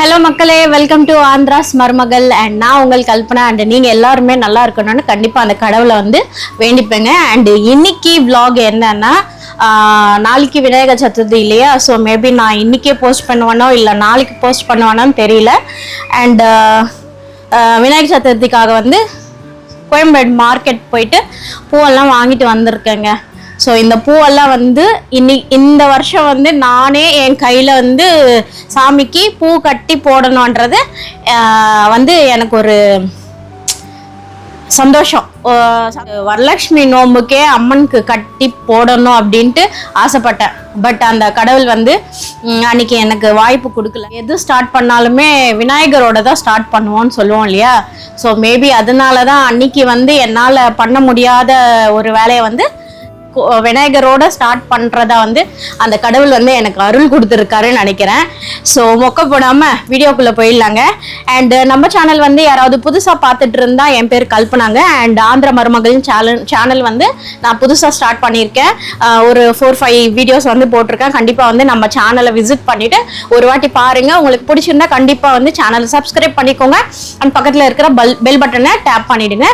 Hello மக்களே, welcome to Andhras மருமகள். And நான் உங்கள் கல்பனா. அண்ட் நீங்கள் எல்லாருமே நல்லா இருக்கணும்னு கண்டிப்பாக அந்த கடவுளை வந்து வேண்டிப்பேங்க. அண்ட் இன்னைக்கு vlog என்னன்னா, நாளைக்கு விநாயகர் சதுர்த்தி இல்லையா? ஸோ மேபி நான் இன்னைக்கே போஸ்ட் பண்ணுவேனோ இல்லை நாளைக்கு போஸ்ட் பண்ணுவேனோன்னு தெரியல. அண்ட் விநாயகர் சதுர்த்திக்காக வந்து கோயம்பேடு மார்க்கெட் போயிட்டு பூவெல்லாம் வாங்கிட்டு வந்திருக்கேங்க. ஸோ இந்த பூவெல்லாம் வந்து இந்த வருஷம் வந்து நானே என் கையில் வந்து சாமிக்கு பூ கட்டி போடணுன்றது வந்து எனக்கு ஒரு சந்தோஷம். வரலட்சுமி நோம்புக்கே அம்மனுக்கு கட்டி போடணும் அப்படின்ட்டு ஆசைப்பட்டேன். பட் அந்த கடவுள் வந்து அன்னைக்கு எனக்கு வாய்ப்பு கொடுக்கல. எது ஸ்டார்ட் பண்ணாலுமே விநாயகரோட தான் ஸ்டார்ட் பண்ணுவோம்னு சொல்லுவோம் இல்லையா? ஸோ மேபி அதனால தான் அன்னைக்கு வந்து என்னால் பண்ண முடியாத ஒரு வேலையை வந்து விநாயகரோட ஸ்டார்ட் பண்ணுறதா வந்து அந்த கடவுள் வந்து எனக்கு அருள் கொடுத்துருக்காருன்னு நினைக்கிறேன். ஸோ மொக்க போடாமல் வீடியோக்குள்ளே போயிடலாங்க. அண்டு நம்ம சேனல் வந்து யாராவது புதுசாக பார்த்துட்டு இருந்தா, என் பேர் கல்பனாங்க. அண்ட் ஆந்திர மருமகளின் சேனல் வந்து நான் புதுசாக ஸ்டார்ட் பண்ணியிருக்கேன். ஒரு 4-5 வீடியோஸ் வந்து போட்டிருக்கேன். கண்டிப்பாக வந்து நம்ம சேனலை விசிட் பண்ணிவிட்டு ஒரு வாட்டி பாருங்கள். உங்களுக்கு பிடிச்சிருந்தா கண்டிப்பாக வந்து சேனலை சப்ஸ்கிரைப் பண்ணிக்கோங்க. அண்ட் பக்கத்தில் இருக்கிற பெல் பட்டனை டேப் பண்ணிவிடுங்க.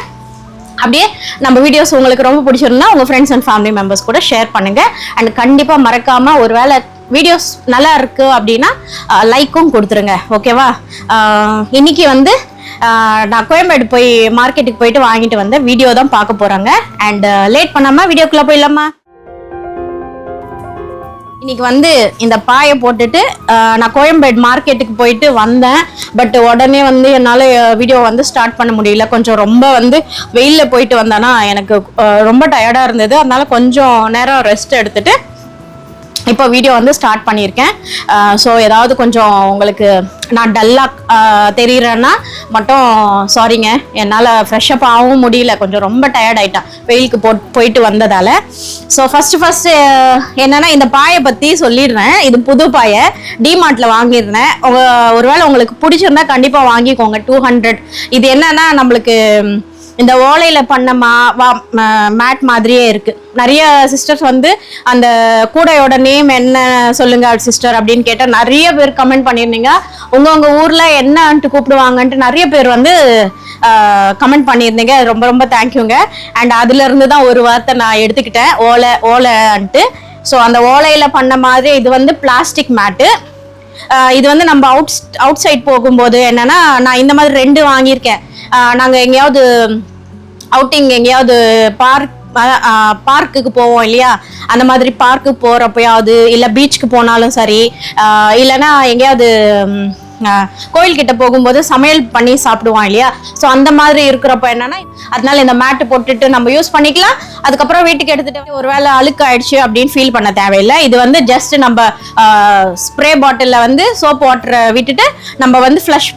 அப்படியே நம்ம வீடியோஸ் உங்களுக்கு ரொம்ப பிடிச்சிருந்தா உங்கள் ஃப்ரெண்ட்ஸ் அண்ட் ஃபேமிலி மெம்பர்ஸ் கூட ஷேர் பண்ணுங்கள். அண்ட் கண்டிப்பாக மறக்காமல் ஒரு வேளை வீடியோஸ் நல்லா இருக்குது அப்படின்னா லைக்கும் கொடுத்துருங்க, ஓகேவா? இன்னைக்கு வந்து நான் கோயம்பேடு போய் மார்க்கெட்டுக்கு போயிட்டு வாங்கிட்டு வந்த வீடியோ தான் பார்க்க போகிறாங்க. அண்ட் லேட் பண்ணாமல் வீடியோக்குள்ளே போயிடலாமா? இன்னைக்கு வந்து இந்த பாயை போட்டுட்டு நான் கோயம்பேடு மார்க்கெட்டுக்கு போயிட்டு வந்தேன். பட் உடனே வந்து என்னால் வீடியோ வந்து ஸ்டார்ட் பண்ண முடியல. கொஞ்சம் ரொம்ப வந்து வெயிலில் போயிட்டு வந்தேன்னா எனக்கு ரொம்ப டயர்டாக இருந்தது. அதனால கொஞ்சம் நேரம் ரெஸ்ட் எடுத்துட்டு இப்போ வீடியோ வந்து ஸ்டார்ட் பண்ணியிருக்கேன். ஸோ ஏதாவது கொஞ்சம் உங்களுக்கு நான் டல்லாக தெரிகிறேன்னா மட்டும் சாரிங்க. என்னால் ஃப்ரெஷ்அப் ஆகவும் முடியல, கொஞ்சம் ரொம்ப டயர்ட் ஆகிட்டேன் வெயிலுக்கு போயிட்டு வந்ததால். ஸோ ஃபஸ்ட்டு என்னென்னா இந்த பாயை பற்றி சொல்லிடுறேன். இது புது பாயை டிமார்ட்டில் வாங்கியிருந்தேன். ஒருவேளை உங்களுக்கு பிடிச்சிருந்தா கண்டிப்பாக வாங்கிக்கோங்க. 200. இது என்னன்னா நம்மளுக்கு இந்த ஓலையில் பண்ண மேட் மாதிரியே இருக்குது. நிறைய சிஸ்டர்ஸ் வந்து அந்த கூடையோட நேம் என்ன சொல்லுங்க சிஸ்டர் அப்படின்னு கேட்டால் நிறைய பேர் கமெண்ட் பண்ணியிருந்தீங்க. உங்கள் ஊரில் என்னன்ட்டு கூப்பிடுவாங்கன்ட்டு நிறைய பேர் வந்து கமெண்ட் பண்ணியிருந்தீங்க. ரொம்ப ரொம்ப தேங்க்யூங்க. அண்ட் அதுலேருந்து தான் ஒரு வார்த்தை நான் எடுத்துக்கிட்டேன், ஓலைன்ட்டு. ஸோ அந்த ஓலையில் பண்ண மாதிரி இது வந்து பிளாஸ்டிக் மேட்டு. இது வந்து நம்ம அவுட் சைட் போகும்போது என்னன்னா, நான் இந்த மாதிரி 2 வாங்கியிருக்கேன். நாங்கள் எங்கேயாவது அவுட்டிங், எங்கேயாவது பார்க்குக்கு போவோம் இல்லையா? அந்த மாதிரி பார்க்குக்கு போகிறப்பயாவது இல்லை பீச்சுக்கு போனாலும் சரி, இல்லைன்னா எங்கேயாவது கோயில்கிட்ட போகும்போது சமையல் பண்ணி சாப்பிடுவோம் இல்லையா? ஸோ அந்த மாதிரி இருக்கிறப்ப என்னன்னா, அதனால இந்த மேட்டு போட்டுட்டு நம்ம யூஸ் பண்ணிக்கலாம். அதுக்கப்புறம் வீட்டுக்கு எடுத்துட்டு ஒரு வேளை அழுக்கு ஆயிடுச்சு அப்படின்னு ஃபீல் பண்ண தேவையில்லை. இது வந்து ஜஸ்ட் நம்ம ஸ்ப்ரே பாட்டிலில் வந்து சோப் வாட்டரை விட்டுட்டு நம்ம வந்து ஃப்ளஷ்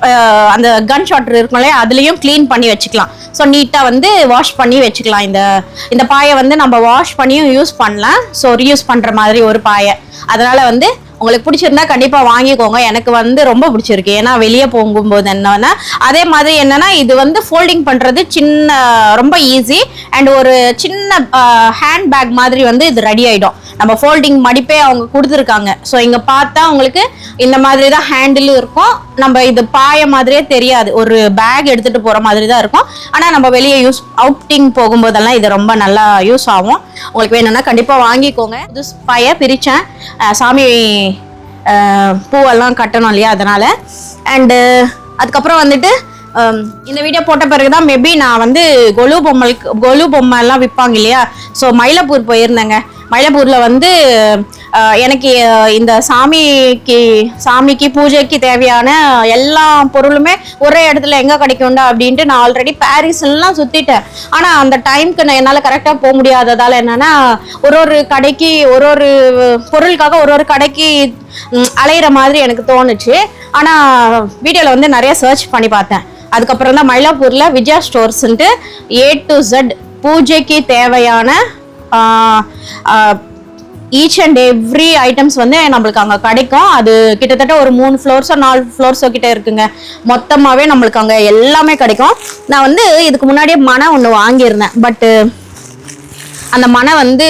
அந்த கன் ஷாட்டர் இருக்கும் இல்லையா, அதுலேயும் க்ளீன் பண்ணி வச்சுக்கலாம். ஸோ நீட்டாக வந்து வாஷ் பண்ணி வச்சுக்கலாம். இந்த பாயை வந்து நம்ம வாஷ் பண்ணியும் யூஸ் பண்ணலாம். ஸோ ரீயூஸ் பண்ணுற மாதிரி ஒரு பாயை. அதனால் வந்து உங்களுக்கு பிடிச்சிருந்தா கண்டிப்பாக வாங்கிக்கோங்க. எனக்கு வந்து ரொம்ப பிடிச்சிருக்கு. ஏன்னா வெளியே போகும்போது என்னன்னா, அதே மாதிரி என்னன்னா, இது வந்து ஃபோல்டிங் பண்ணுறது ரொம்ப ஈஸி. அண்ட் ஒரு சின்ன ஹேண்ட் பேக் மாதிரி வந்து இது ரெடி ஆகிடும். நம்ம ஃபோல்டிங் மடிப்பே அவங்க கொடுத்துருக்காங்க. ஸோ இங்கே பார்த்தா உங்களுக்கு இந்த மாதிரி தான் ஹேண்டிலும் இருக்கும். நம்ம இது பாய மாதிரியே தெரியாது, ஒரு பேக் எடுத்துகிட்டு போகிற மாதிரி தான் இருக்கும். ஆனால் நம்ம வெளியே அவுட்டிங் போகும்போதெல்லாம் இது ரொம்ப நல்லா யூஸ் ஆகும். உங்களுக்கு வேணும்னா கண்டிப்பாக வாங்கிக்கோங்க. புது பாயை பிரித்தேன், சாமி பூவெல்லாம் கட்டணும் இல்லையா, அதனால். அண்டு அதுக்கப்புறம் வந்துட்டு இந்த வீடியோ போட்ட பிறகு தான் மேபி நான் வந்து கொலு பொம்மைலாம் விற்பாங்க இல்லையா? ஸோ மயிலாப்பூர் போயிருந்தேங்க. மயிலாப்பூரில் வந்து எனக்கு இந்த சாமிக்கு பூஜைக்கு தேவையான எல்லா பொருளுமே ஒரே இடத்துல எங்கே கிடைக்கும்டா அப்படின்ட்டு நான் ஆல்ரெடி பாரிஸ்லாம் சுற்றிட்டேன். ஆனால் அந்த டைமுக்கு என்னால் கரெக்டாக போக முடியாததால் என்னென்னா, ஒரு கடைக்கு ஒரு பொருளுக்காக ஒரு கடைக்கு அலையிற மாதிரி எனக்கு தோணுச்சு. ஆனால் வீடியோவில் வந்து நிறைய சர்ச் பண்ணி பார்த்தேன். அதுக்கப்புறம் தான் மயிலாப்பூரில் விஜயா ஸ்டோர்ஸ்ன்ட்டு A to Z பூஜைக்கு தேவையான ஈச் அண்ட் எவ்ரி ஐட்டம்ஸ் வந்து நம்மளுக்கு அங்கே கிடைக்கும். அது கிட்டத்தட்ட ஒரு 3 ஃப்ளோர்ஸோ 4 ஃப்ளோர்ஸோ கிட்ட இருக்குங்க. மொத்தமாகவே நம்மளுக்கு அங்கே எல்லாமே கிடைக்கும். நான் வந்து இதுக்கு முன்னாடியே மனை ஒன்று வாங்கியிருந்தேன். பட்டு அந்த மனை வந்து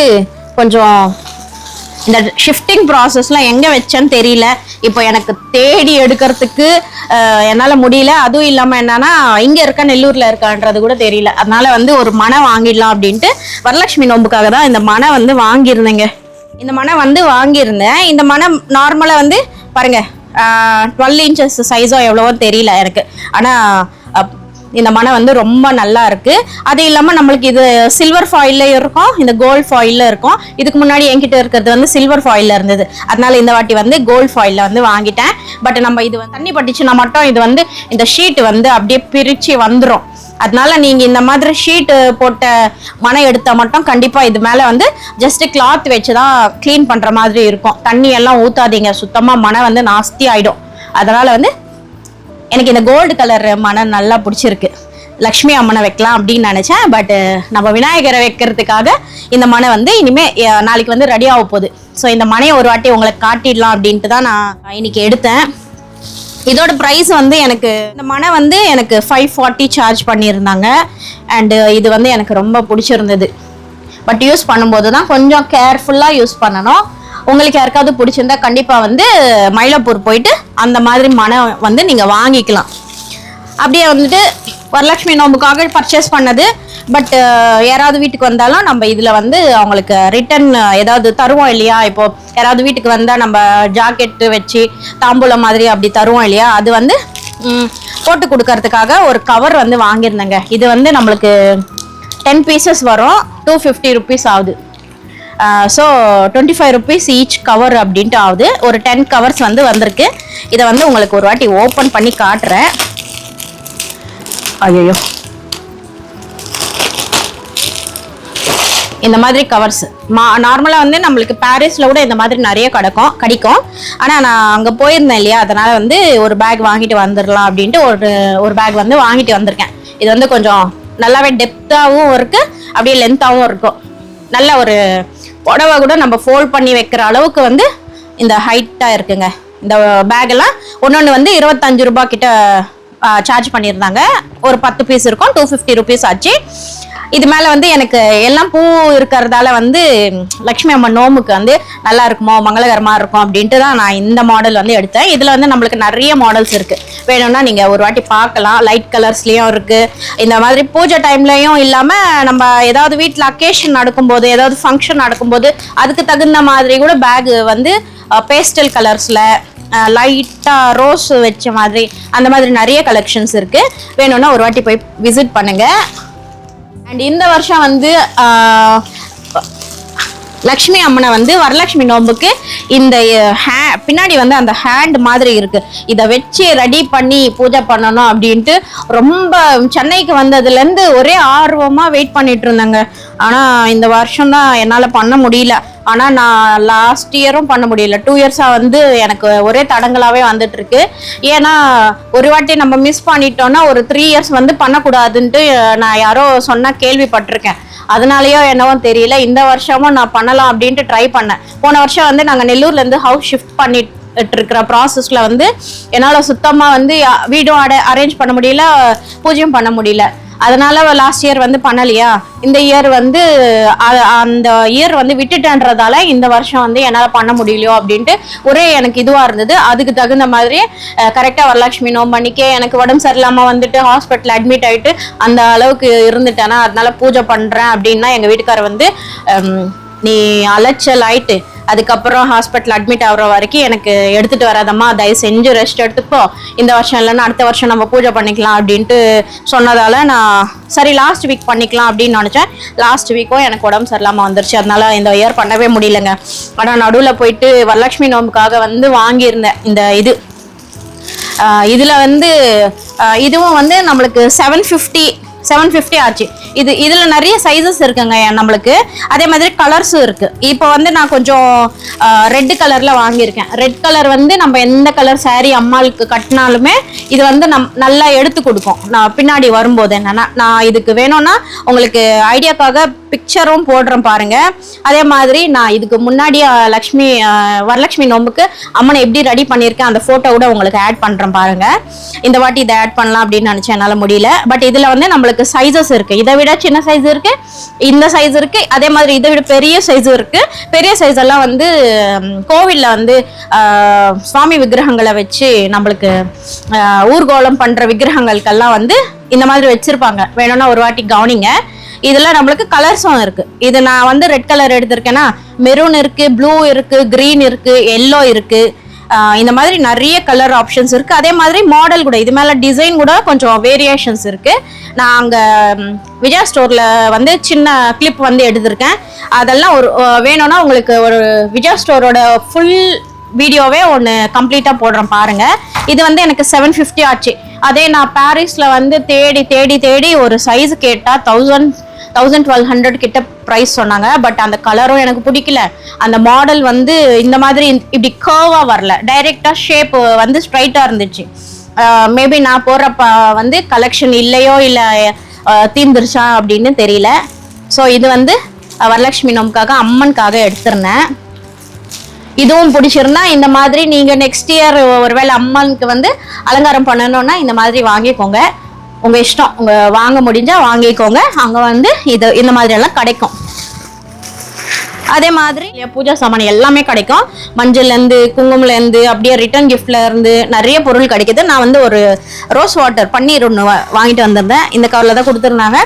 கொஞ்சம் இந்த ஷிஃப்டிங் ப்ராசஸ்லாம் எங்கே வச்சேன்னு தெரியல. இப்போ எனக்கு தேடி எடுக்கிறதுக்கு என்னால் முடியல. அதுவும் இல்லாமல் என்னன்னா இங்கே இருக்க நெல்லூரில் இருக்கான்றது கூட தெரியல. அதனால வந்து ஒரு மனை வாங்கிடலாம் அப்படின்ட்டு வரலட்சுமி நோம்புக்காக தான் இந்த மனை வந்து வாங்கியிருந்தேங்க. இந்த மனை வந்து வாங்கியிருந்தேன். இந்த மனை நார்மலாக வந்து பாருங்க 12 inches சைஸோ எவ்வளவோ தெரியல எனக்கு. ஆனால் இந்த மனை வந்து ரொம்ப நல்லா இருக்கு. அது இல்லாமல் நம்மளுக்கு இது சில்வர் ஃபாயில்ல இருக்கும், இந்த கோல்ட் ஃபாயில்ல இருக்கும். இதுக்கு முன்னாடி என்கிட்ட இருக்கிறது வந்து சில்வர் ஃபாயில்ல இருந்தது. அதனால இந்த வாட்டி வந்து கோல்ட் ஃபாயில்ல வந்து வாங்கிட்டேன். பட் நம்ம இது வந்து தண்ணி பட்டுச்சுன்னா மட்டும் இது வந்து இந்த ஷீட் வந்து அப்படியே பிரிச்சு வந்துடும். அதனால நீங்க இந்த மாதிரி ஷீட் போட்ட மனை எடுத்தா மட்டும் கண்டிப்பா இது மேல வந்து ஜஸ்ட் கிளாத் வச்சுதான் கிளீன் பண்ற மாதிரி இருக்கும். தண்ணி எல்லாம் ஊத்தாதீங்க, சுத்தமா மனை வந்து நாஸ்தி ஆயிடும். அதனால வந்து எனக்கு இந்த கோல்டு கலர் மனை நல்லா பிடிச்சிருக்கு. லக்ஷ்மி அம்மனை வைக்கலாம் அப்படின்னு நினைச்சேன். பட் நம்ம விநாயகரை வைக்கிறதுக்காக இந்த மனை வந்து இனிமே நாளைக்கு வந்து ரெடி ஆக போகுது. ஸோ இந்த மனையை ஒரு வாட்டி உங்களுக்கு காட்டிடலாம் அப்படின்ட்டு தான் நான் இன்னைக்கு எடுத்தேன். இதோட ப்ரைஸ் வந்து எனக்கு இந்த மனை வந்து எனக்கு 540 சார்ஜ் பண்ணியிருந்தாங்க. அண்டு இது வந்து எனக்கு ரொம்ப பிடிச்சிருந்தது. பட் யூஸ் பண்ணும்போது தான் கொஞ்சம் கேர்ஃபுல்லாக யூஸ் பண்ணணும். உங்களுக்கு யாருக்காவது பிடிச்சிருந்தா கண்டிப்பாக வந்து மயிலாப்பூர் போயிட்டு அந்த மாதிரி மனை வந்து நீங்கள் வாங்கிக்கலாம். அப்படியே வந்துட்டு வரலட்சுமி நோம்புக்காக பர்ச்சேஸ் பண்ணது. பட் யாராவது வீட்டுக்கு வந்தாலும் நம்ம இதில் வந்து அவங்களுக்கு ரிட்டன் ஏதாவது தருவோம் இல்லையா. இப்போ யாராவது வீட்டுக்கு வந்தால் நம்ம ஜாக்கெட்டு வச்சு தாம்பூலம் மாதிரி அப்படி தருவோம் இல்லையா. அது வந்து போட்டு கொடுக்கறதுக்காக ஒரு கவர் வந்து வாங்கியிருந்தேங்க. இது வந்து நம்மளுக்கு 10 pieces வரும், 250 rupees ஆகுது. ஸோ 25 rupees ஈச் கவர் அப்படின்ட்டு ஆகுது. ஒரு 10 covers வந்து வந்திருக்கு. இதை வந்து உங்களுக்கு ஒரு வாட்டி ஓப்பன் பண்ணி காட்டுறேன். ஐயோ, இந்த மாதிரி கவர்ஸ் நார்மலாக வந்து நம்மளுக்கு பாரிஸில் கூட இந்த மாதிரி நிறைய கிடைக்கும். ஆனால் நான் அங்கே போயிருந்தேன் இல்லையா, அதனால் வந்து ஒரு பேக் வாங்கிட்டு வந்துடலாம் அப்படின்ட்டு ஒரு பேக் வந்து வாங்கிட்டு வந்திருக்கேன். இது வந்து கொஞ்சம் நல்லாவே டெப்த்தாகவும் இருக்குது, அப்படியே லென்த்தாகவும் இருக்கும். நல்ல ஒரு புடவை கூட நம்ம ஃபோல்ட் பண்ணி வைக்கிற அளவுக்கு வந்து இந்த ஹைட்டாக இருக்குங்க. இந்த பேக்கெல்லாம் ஒன்று வந்து 25 ரூபாய் கிட்ட சார்ஜ் பண்ணியிருந்தாங்க. ஒரு 10 பீஸ் இருக்கும், 250 rupees ஆச்சு. இது மேலே வந்து எனக்கு எல்லாம் பூ இருக்கிறதால வந்து லக்ஷ்மி அம்மன் நோம்புக்கு வந்து நல்லா இருக்குமோ, மங்களகரமாக இருக்கும் அப்படின்ட்டு தான் நான் இந்த மாடல் வந்து எடுத்தேன். இதில் வந்து நம்மளுக்கு நிறைய மாடல்ஸ் இருக்குது. வேணும்னா நீங்கள் ஒரு வாட்டி பார்க்கலாம். லைட் கலர்ஸ்லேயும் இருக்குது. இந்த மாதிரி பூஜை டைம்லையும் இல்லாமல் நம்ம ஏதாவது வீட்டில் அக்கேஷன் நடக்கும்போது, ஏதாவது ஃபங்க்ஷன் நடக்கும்போது அதுக்கு தகுந்த மாதிரி கூட பேக் வந்து பேஸ்டல் கலர்ஸில் லைட்டாக ரோஸ் வச்ச மாதிரி அந்த மாதிரி நிறைய கலெக்ஷன்ஸ் இருக்குது. வேணும்னா ஒரு வாட்டி போய் விசிட் பண்ணுங்கள். அண்ட் இந்த வருஷம் வந்து லக்ஷ்மி அம்மனை வந்து வரலட்சுமி நோம்புக்கு இந்த பின்னாடி வந்து அந்த ஹேண்ட் மாதிரி இருக்கு, இதை வச்சு ரெடி பண்ணி பூஜை பண்ணணும் அப்படின்ட்டு ரொம்ப சென்னைக்கு வந்ததுலேருந்து ஒரே ஆர்வமாக வெயிட் பண்ணிட்டு இருந்தாங்க. ஆனால் இந்த வருஷம் தான் என்னால் பண்ண முடியல. ஆனால் நான் லாஸ்ட் இயரும் பண்ண முடியல. 2 years-ஆக வந்து எனக்கு ஒரே தடங்களாகவே வந்துட்டு இருக்கு. ஏன்னா ஒரு வாட்டி நம்ம மிஸ் பண்ணிட்டோம்னா ஒரு 3 years வந்து பண்ணக்கூடாதுன்ட்டு நான் யாரோ சொன்னால் கேள்விப்பட்டிருக்கேன். அதனாலயோ என்னவோ தெரியல, இந்த வருஷமும் நான் பண்ணலாம் அப்படின்ட்டு ட்ரை பண்ணேன். போன வருஷம் வந்து நாங்கள் நெல்லூர்லேருந்து ஹவுஸ் ஷிஃப்ட் பண்ணிட்டு இருக்கிற ப்ராசஸில் வந்து என்னால் சுத்தமாக வந்து வீடும் அரேஞ்ச் பண்ண முடியல, பூஜையும் பண்ண முடியல. அதனால லாஸ்ட் இயர் வந்து பண்ணலையா. இந்த இயர் வந்து அந்த இயர் வந்து விட்டுட்டேன்றதால இந்த வருஷம் வந்து என்னால் பண்ண முடியலையோ அப்படின்ட்டு ஒரே எனக்கு இதுவாக இருந்தது. அதுக்கு தகுந்த மாதிரி கரெக்டாக வரலட்சுமி நோம்பன்னிக்கே எனக்கு உடம்பு சரியில்லாமல் வந்துட்டு ஹாஸ்பிட்டல் அட்மிட் ஆகிட்டு அந்த அளவுக்கு இருந்துட்டேன்னா அதனால பூஜை பண்ணுறேன் அப்படின்னா எங்கள் வீட்டுக்காரர் வந்து நீ அலைச்சல் ஆயிட்டு அதுக்கப்புறம் ஹாஸ்பிட்டல் அட்மிட் ஆகிற வரைக்கும் எனக்கு எடுத்துகிட்டு வராதம்மா, தயவு செஞ்சு ரெஸ்ட் எடுத்துப்போ, இந்த வருஷம் இல்லைன்னா அடுத்த வருஷம் நம்ம பூஜை பண்ணிக்கலாம் அப்படின்ட்டு சொன்னதால் நான் சரி லாஸ்ட் வீக் பண்ணிக்கலாம் அப்படின்னு நினச்சேன். லாஸ்ட் வீக்கும் எனக்கு உடம்பு சரியில்லாமல் வந்துருச்சு. அதனால இந்த இயர் பண்ணவே முடியலைங்க. ஆனால் நடுவில் போயிட்டு வரலட்சுமி நோம்புக்காக வந்து வாங்கியிருந்தேன் இந்த இதில் வந்து இதுவும் வந்து நம்மளுக்கு 750 ஆச்சு. இதில் நிறைய சைஸஸ் இருக்குங்க நம்மளுக்கு. அதே மாதிரி கலர்ஸும் இருக்குது. இப்போ வந்து நான் கொஞ்சம் ரெட் கலரில் வாங்கியிருக்கேன். ரெட் கலர் வந்து நம்ம எந்த கலர் சாரீ அம்மாளுக்கு கட்டினாலுமே இது வந்து நல்லா எடுத்து கொடுக்கும். நான் பின்னாடி வரும்போது என்னன்னா, நான் இதுக்கு வேணும்னா உங்களுக்கு ஐடியாக்காக பிக்சரும் போடுறேன் பாருங்க. அதே மாதிரி நான் இதுக்கு முன்னாடி வரலட்சுமி நோம்புக்கு அம்மனை எப்படி ரெடி பண்ணியிருக்கேன் அந்த ஃபோட்டோ கூட உங்களுக்கு ஆட் பண்ணுறேன் பாருங்க. இந்த வாட்டி இதை ஆட் பண்ணலாம் அப்படின்னு நினச்சேன், என்னால் முடியல. பட் இதில் வந்து நம்மளுக்கு சைஸஸ் இருக்குது. இதை விட சின்ன சைஸ் இருக்குது, இந்த சைஸ் இருக்குது, அதே மாதிரி இதை விட பெரிய சைஸும் இருக்குது. பெரிய சைஸ் எல்லாம் வந்து கோவிலில் வந்து சுவாமி விக்கிரகங்களை வச்சு நம்மளுக்கு ஊர்கோலம் பண்ணுற விக்கிரகங்களுக்கெல்லாம் வந்து இந்த மாதிரி வச்சுருப்பாங்க. வேணும்னா ஒரு வாட்டி கவனிங்க. இதில் நம்மளுக்கு கலர்ஸும் இருக்குது. இது நான் வந்து ரெட் கலர் எடுத்திருக்கேன்னா மெரூன் இருக்குது, ப்ளூ இருக்குது, க்ரீன் இருக்குது, எல்லோ இருக்குது. இந்த மாதிரி நிறைய கலர் ஆப்ஷன்ஸ் இருக்குது. அதே மாதிரி மாடல் கூட இது மேலே டிசைன் கூட கொஞ்சம் வேரியேஷன்ஸ் இருக்குது. நான் அங்கே விஜயா ஸ்டோரில் வந்து சின்ன கிளிப் வந்து எடுத்திருக்கேன். அதெல்லாம் ஒரு வேணும்னா உங்களுக்கு ஒரு விஜயா ஸ்டோரோட ஃபுல் வீடியோவே ஒன்று கம்ப்ளீட்டாக போடுறேன் பாருங்கள். இது வந்து எனக்கு 750 ஆச்சு. அதே நான் பாரிஸில் வந்து தேடி தேடி தேடி ஒரு சைஸ் கேட்டால் 1200 கிட்ட ப்ரைஸ் சொன்னாங்க. பட் அந்த கலரும் எனக்கு பிடிக்கல. அந்த மாடல் வந்து இந்த மாதிரி இப்படி கர்வாக வரல, டைரெக்டாக ஷேப் வந்து ஸ்ட்ரைட்டாக இருந்துச்சு. மேபி நான் போடுறப்ப வந்து கலெக்ஷன் இல்லையோ இல்லை தீர்ந்துருச்சா அப்படின்னு தெரியல. ஸோ இது வந்து வரலட்சுமி நோம்புக்காக அம்மனுக்காக எடுத்திருந்தேன். இதுவும் பிடிச்சிருந்தா இந்த மாதிரி நீங்கள் நெக்ஸ்ட் இயர் ஒருவேளை அம்மனுக்கு வந்து அலங்காரம் பண்ணணும்னா இந்த மாதிரி வாங்கிக்கோங்க. உங்கள் இஷ்டம், உங்கள் வாங்க முடிஞ்சால் வாங்கிக்கோங்க. அங்கே வந்து இந்த மாதிரி எல்லாம் கிடைக்கும். அதே மாதிரி பூஜா சாமான் எல்லாமே கிடைக்கும். மஞ்சள்லேருந்து குங்குமலேருந்து அப்படியே ரிட்டர்ன் கிஃப்ட்லேருந்து நிறைய பொருள் கிடைக்கிது. நான் வந்து ஒரு ரோஸ் வாட்டர் பன்னீர் ஒன்று வாங்கிட்டு வந்திருந்தேன். இந்த கவரில் தான் கொடுத்துருந்தாங்க.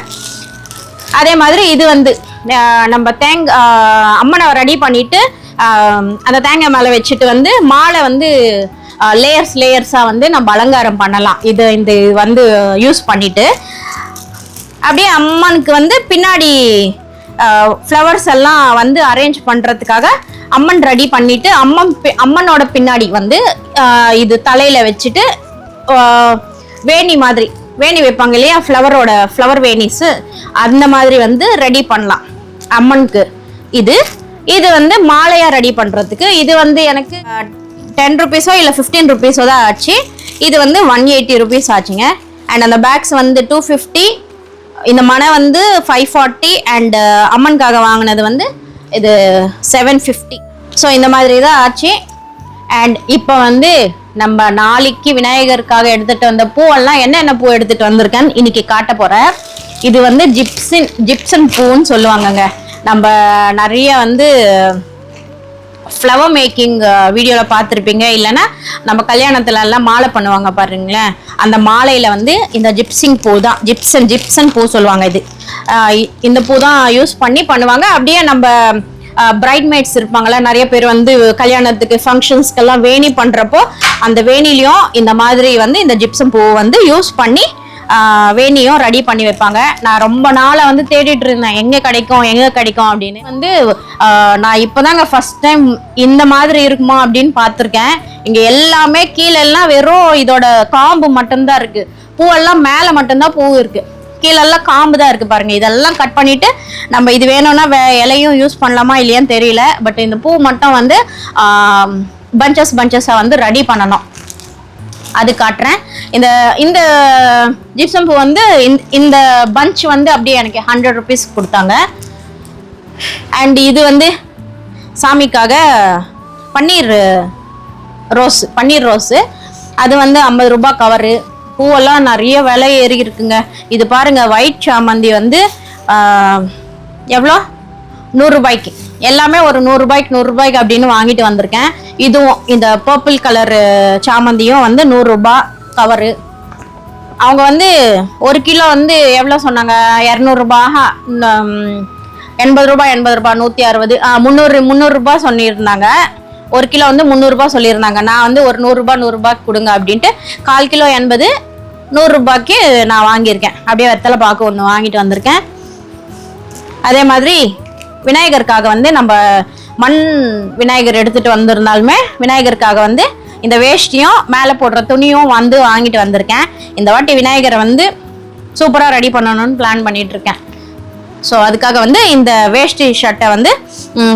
அதே மாதிரி இது வந்து நம்ம அம்மனை ரெடி பண்ணிவிட்டு அந்த தேங்காய் மேலே வச்சுட்டு வந்து மாலை வந்து லேயர்ஸாக வந்து நம்ம அலங்காரம் பண்ணலாம். இந்த வந்து யூஸ் பண்ணிட்டு அப்படியே அம்மனுக்கு வந்து பின்னாடி ஃப்ளவர்ஸ் எல்லாம் வந்து அரேஞ்ச் பண்ணுறதுக்காக அம்மன் ரெடி பண்ணிட்டு அம்மனோட பின்னாடி வந்து இது தலையில் வச்சுட்டு வேணி வைப்பாங்க இல்லையா, ஃப்ளவர் வேணிஸு, அந்த மாதிரி வந்து ரெடி பண்ணலாம் அம்மனுக்கு. இது வந்து மாலையாக ரெடி பண்ணுறதுக்கு இது வந்து எனக்கு 10 rupees இல்லை 15 rupees தான் ஆச்சு. இது வந்து 180 rupees ஆச்சுங்க. அண்ட் அந்த பேக்ஸ் வந்து 250, இந்த மனை வந்து 540, அண்ட் அம்மனுக்காக வாங்கினது வந்து இது 750. ஸோ இந்த மாதிரி தான் ஆச்சு. அண்ட் இப்போ வந்து நம்ம நாளைக்கு விநாயகருக்காக எடுத்துகிட்டு வந்த பூவெல்லாம் என்னென்ன பூ எடுத்துகிட்டு வந்திருக்கேன்னு இன்னைக்கு காட்ட போகிறேன். இது வந்து ஜிப்சன் பூன்னு சொல்லுவாங்கங்க. நம்ம நிறைய வந்து ஃப்ளவர் மேக்கிங் வீடியோவில் பார்த்துருப்பீங்க. இல்லைன்னா நம்ம கல்யாணத்துல எல்லாம் மாலை பண்ணுவாங்க பாருங்களேன், அந்த மாலையில் வந்து இந்த ஜிப்சன் பூ சொல்லுவாங்க. இந்த பூ தான் யூஸ் பண்ணி பண்ணுவாங்க. அப்படியே நம்ம பிரைட்மேட்ஸ் இருப்பாங்களா, நிறைய பேர் வந்து கல்யாணத்துக்கு ஃபங்க்ஷன்ஸ்க்கெல்லாம் வேணி பண்ணுறப்போ அந்த வேணிலையும் இந்த மாதிரி வந்து இந்த ஜிப்சன் பூ வந்து யூஸ் பண்ணி வேணியும் ரெடி பண்ணி வைப்பாங்க. நான் ரொம்ப நாளாக வந்து தேடிட்டு இருந்தேன் எங்கே கிடைக்கும் அப்படின்னு. வந்து நான் இப்போதாங்க ஃபர்ஸ்ட் டைம் இந்த மாதிரி இருக்குமா அப்படின்னு பார்த்துருக்கேன். இங்கே எல்லாமே கீழெல்லாம் வெறும் இதோட காம்பு மட்டும்தான் இருக்குது. பூவெல்லாம் மேலே மட்டும்தான் பூ இருக்குது, கீழெல்லாம் காம்பு தான் இருக்குது பாருங்கள். இதெல்லாம் கட் பண்ணிவிட்டு நம்ம இது வேணும்னா இலையும் யூஸ் பண்ணலாமா இல்லையான்னு தெரியல. பட் இந்த பூ மட்டும் வந்து பஞ்சஸாக வந்து ரெடி பண்ணணும். அது காட்டுறேன். இந்த ஜிப்சம் பூ வந்து இந்த பஞ்ச் வந்து அப்படியே எனக்கு 100 rupees கொடுத்தாங்க. அண்ட் இது வந்து சாமிக்காக பன்னீர் ரோஸு, அது வந்து 50 ரூபாய் கவரு. பூவெல்லாம் நிறைய விலை ஏறி இருக்குங்க. இது பாருங்க, ஒயிட் சாமந்தி வந்து எவ்வளோ, 100 ரூபாய்க்கு. எல்லாமே ஒரு 100 ரூபாய்க்கு அப்படின்னு வாங்கிட்டு வந்திருக்கேன். இதுவும் இந்த பர்பிள் கலர் சாமந்தியும் வந்து 100 ரூபாய் கவரு. அவங்க வந்து 1 கிலோ வந்து எவ்வளோ சொன்னாங்க, 200 ரூபாய், 80 ரூபாய், 160, 300 ரூபாய் சொல்லியிருந்தாங்க. 1 கிலோ வந்து 300 ரூபாய் சொல்லியிருந்தாங்க. நான் வந்து ஒரு 100 ரூபாய்க்கு கொடுங்க அப்படின்ட்டு 1/4 கிலோ 80, 100 ரூபாய்க்கு நான் வாங்கியிருக்கேன். அப்படியே வெத்தலை பாக்கு ஒன்று வாங்கிட்டு வந்திருக்கேன். அதே மாதிரி விநாயகருக்காக வந்து நம்ம மண் விநாயகர் எடுத்துகிட்டு வந்திருந்தாலுமே விநாயகருக்காக வந்து இந்த வேஷ்டியும் மேலே போடுற துணியும் வந்து வாங்கிட்டு வந்திருக்கேன். இந்த வாட்டி விநாயகரை வந்து சூப்பராக ரெடி பண்ணணும்னு பிளான் பண்ணிகிட்ருக்கேன். ஸோ அதுக்காக வந்து இந்த வேஷ்டி ஷர்ட்டை வந்து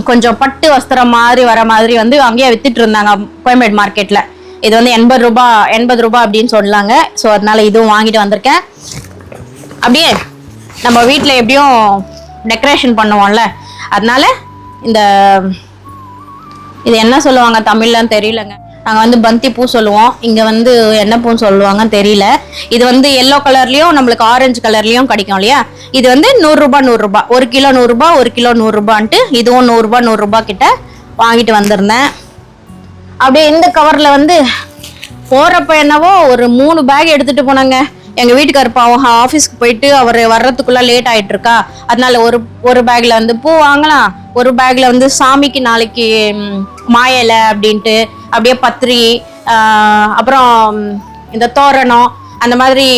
கொஞ்சம் பட்டு வஸ்திரம் மாதிரி வர மாதிரி வந்து அங்கேயே வித்துட்டு இருந்தாங்க கோயம்பேடு மார்க்கெட்டில். இது வந்து 80 ரூபாய் அப்படின்னு சொல்லாங்க. ஸோ அதனால இதுவும் வாங்கிட்டு வந்திருக்கேன். அப்படியே நம்ம வீட்டில் எப்படியும் டெக்கரேஷன் பண்ணுவோம்ல, அதனால இந்த இது என்ன சொல்லுவாங்க தமிழ்லன்னு தெரியலங்க. நாங்கள் வந்து பந்தி பூ சொல்லுவோம், இங்கே வந்து என்ன பூன்னு சொல்லுவாங்கன்னு தெரியல. இது வந்து எல்லோ கலர்லேயும் நம்மளுக்கு ஆரஞ்சு கலர்லேயும் கிடைக்கும் இல்லையா. இது வந்து 100 ரூபாய் 100 ரூபாய், 1 கிலோ 100 ரூபாய், 1 கிலோ 100 ரூபான்ட்டு இதுவும் 100 ரூபாய் 100 ரூபாய் கிட்ட வாங்கிட்டு வந்திருந்தேன். அப்படியே இந்த கவரில் வந்து போகிறப்ப என்னவோ ஒரு 3 பேக் எடுத்துகிட்டு போனாங்க. எங்கள் வீட்டுக்கார் பாவம் ஆஃபீஸ்க்கு போயிட்டு அவர் வர்றதுக்குள்ளே லேட் ஆகிட்டு இருக்கா, அதனால ஒரு பேக்கில் வந்து பூ வாங்கலாம், ஒரு பேக்கில் வந்து சாமிக்கு நாளைக்கு மாயலை அப்படின்ட்டு அப்படியே பத்திரி, அப்புறம் இந்த தோரணம், அந்த மாதிரி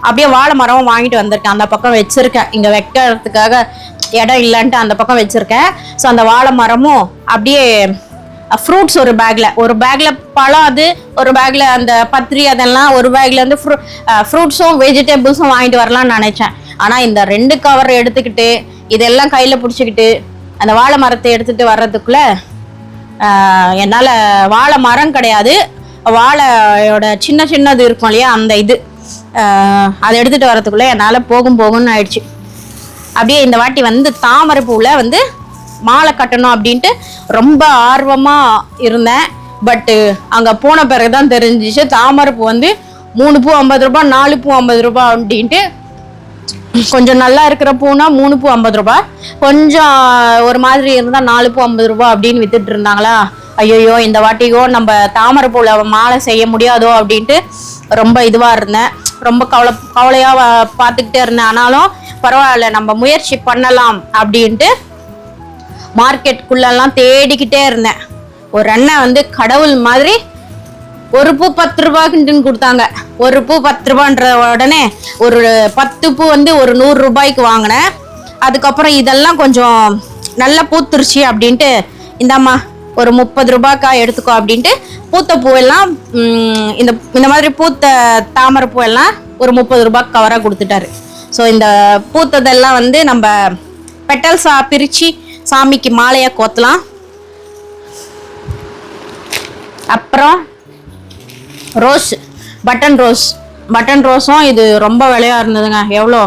அப்படியே வாழை மரம் வாங்கிட்டு வந்திருக்கேன். அந்த பக்கம் வச்சுருக்கேன், இங்கே வைக்கிறதுக்காக இடம் இல்லைன்ட்டு அந்த பக்கம் வச்சுருக்கேன். ஸோ அந்த வாழை மரமும் அப்படியே ஃப்ரூட்ஸ் ஒரு பேக்கில் பழம், அது ஒரு பேக்கில் அந்த பத்திரி, அதெல்லாம் ஒரு பேக்கில் வந்து ஃப்ரூட்ஸும் வெஜிடபிள்ஸும் வாங்கிட்டு வரலாம்னு நினச்சேன். ஆனால் இந்த 2 கவர் எடுத்துக்கிட்டு இதெல்லாம் கையில் பிடிச்சிக்கிட்டு அந்த வாழை மரத்தை எடுத்துகிட்டு வர்றதுக்குள்ளே என்னால், வாழை மரம் கிடையாது, வாழையோட சின்னது இருக்கும் இல்லையா, அந்த இது அதை எடுத்துகிட்டு வர்றதுக்குள்ளே என்னால் போகும்னு ஆயிடுச்சு. அப்படியே இந்த வாட்டி வந்து தாமரை பூவில் வந்து மாலை கட்டணும் அப்படின்ட்டு ரொம்ப ஆர்வமாக இருந்தேன். பட்டு அங்கே போன பிறகு தான் தெரிஞ்சிச்சு, தாமரை பூ வந்து 3 பூ 50 ரூபாய், 4 பூ 50 ரூபாய் அப்படின்ட்டு. கொஞ்சம் நல்லா இருக்கிற பூனா 3 பூ 50 ரூபாய், கொஞ்சம் ஒரு மாதிரி இருந்தால் 4 பூ 50 ரூபாய் அப்படின்னு வித்துட்டு இருந்தாங்களா. ஐயோ இந்த வாட்டியோ நம்ம தாமரை பூவில் மாலை செய்ய முடியாதோ அப்படின்ட்டு ரொம்ப இதுவாக இருந்தேன், ரொம்ப கவலையாக பார்த்துக்கிட்டே இருந்தேன். ஆனாலும் பரவாயில்ல, நம்ம முயற்சி பண்ணலாம் அப்படின்ட்டு மார்க்கெட்டுக்குள்ளெல்லாம் தேடிக்கிட்டே இருந்தேன். ஒரு அண்ணன் வந்து கடவுள் மாதிரி 1 பூ 10 ரூபாய்க்குன்னு கொடுத்தாங்க. 1 பூ 10 ரூபான்ற உடனே ஒரு 10 பூ வந்து ஒரு 100 ரூபாய்க்கு வாங்கினேன். அதுக்கப்புறம் இதெல்லாம் கொஞ்சம் நல்லா பூத்துருச்சு அப்படின்ட்டு, இந்தாம்மா ஒரு 30 ரூபாய்க்கா எடுத்துக்கோ அப்படின்ட்டு பூத்த பூவெல்லாம் இந்த மாதிரி பூத்த தாமரை பூவெல்லாம் ஒரு 30 ரூபாய்க்கு கவராக கொடுத்துட்டாரு. ஸோ இந்த பூத்ததெல்லாம் வந்து நம்ம பெட்டல்ஸா பிரித்து சாமிக்கு மாலையாக கோத்தலாம். அப்புறம் ரோஸ், பட்டன் ரோஸும் இது ரொம்ப விலையாக இருந்ததுங்க. எவ்வளோ